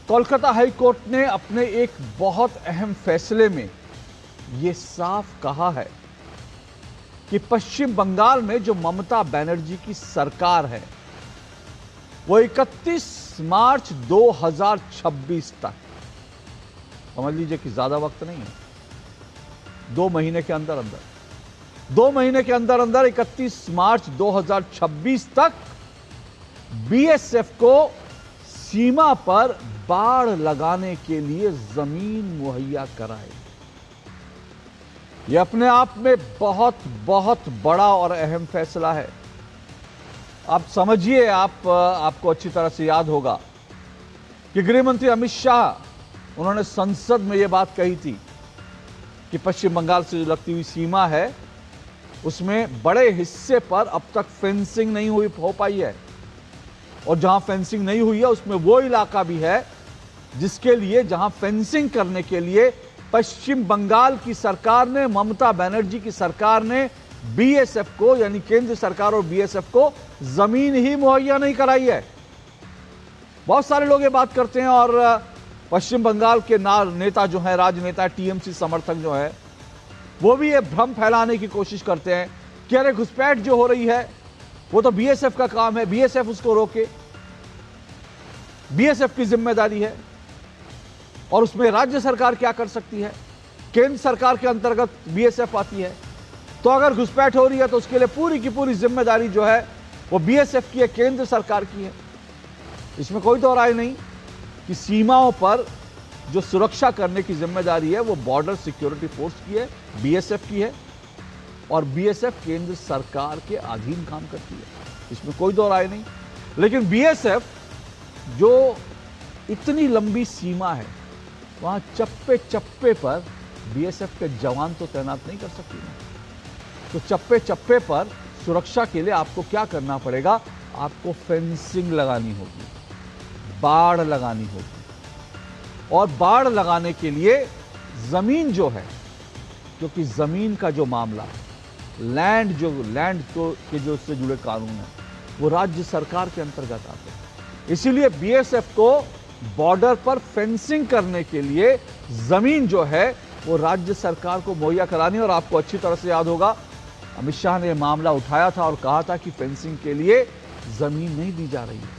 Kolkata high court ने अपने एक बहुत अहम फैसले में यह साफ कहा है कि पश्चिम बंगाल में जो ममता बनर्जी की सरकार है वो 31 मार्च 2026 तक, समझ लीजिए कि ज्यादा वक्त नहीं है, 2 महीने के अंदर अंदर 2 महीने के अंदर अंदर 31 मार्च 2026 तक बीएसएफ को सीमा पर बाड़ लगाने के लिए जमीन मुहैया कराए। यह अपने आप में बहुत बहुत बड़ा और अहम फैसला है। आप समझिए, आपको अच्छी तरह से याद होगा कि गृह मंत्री अमित शाह उन्होंने संसद में यह बात कही थी कि पश्चिम बंगाल से जो लगती हुई सीमा है उसमें बड़े हिस्से पर अब तक फेंसिंग नहीं हो पाई है, और जहां फेंसिंग नहीं हुई है उसमें वो इलाका भी है जिसके लिए जहां फेंसिंग करने के लिए पश्चिम बंगाल की सरकार ने, ममता बनर्जी की सरकार ने बीएसएफ को, यानी केंद्र सरकार और बीएसएफ को जमीन ही मुहैया नहीं कराई है। बहुत सारे लोग ये बात करते हैं और पश्चिम बंगाल के नेता जो है, राजनेता, टीएमसी समर्थक जो है, वो भी ये भ्रम फैलाने की कोशिश करते हैं कि अरे घुसपैठ जो हो रही है वो तो बीएसएफ का काम है, बीएसएफ उसको रोके, बीएसएफ की जिम्मेदारी है और उसमें राज्य सरकार क्या कर सकती है, केंद्र सरकार के अंतर्गत बीएसएफ आती है, तो अगर घुसपैठ हो रही है तो उसके लिए पूरी की पूरी जिम्मेदारी जो है वो बीएसएफ की है, केंद्र सरकार की है। इसमें कोई दो राय नहीं कि सीमाओं पर जो सुरक्षा करने की जिम्मेदारी है वो बॉर्डर सिक्योरिटी फोर्स की है, बीएसएफ की है, और बीएसएफ केंद्र सरकार के अधीन काम करती है, इसमें कोई दो राय नहीं। लेकिन बीएसएफ जो इतनी लंबी सीमा है वहां चप्पे चप्पे पर बीएसएफ के जवान तो तैनात नहीं कर सकती ना, तो चप्पे चप्पे पर सुरक्षा के लिए आपको क्या करना पड़ेगा, आपको फेंसिंग लगानी होगी, बाड़ लगानी होगी, और बाड़ लगाने के लिए जमीन जो है, क्योंकि जमीन का जो मामला, लैंड के जो उससे जुड़े कानून हैं वो राज्य सरकार के अंतर्गत आते हैं। इसीलिए बीएसएफ को बॉर्डर पर फेंसिंग करने के लिए जमीन जो है वो राज्य सरकार को मुहैया करानी। और आपको अच्छी तरह से याद होगा अमित शाह ने यह मामला उठाया था और कहा था कि फेंसिंग के लिए जमीन नहीं दी जा रही है,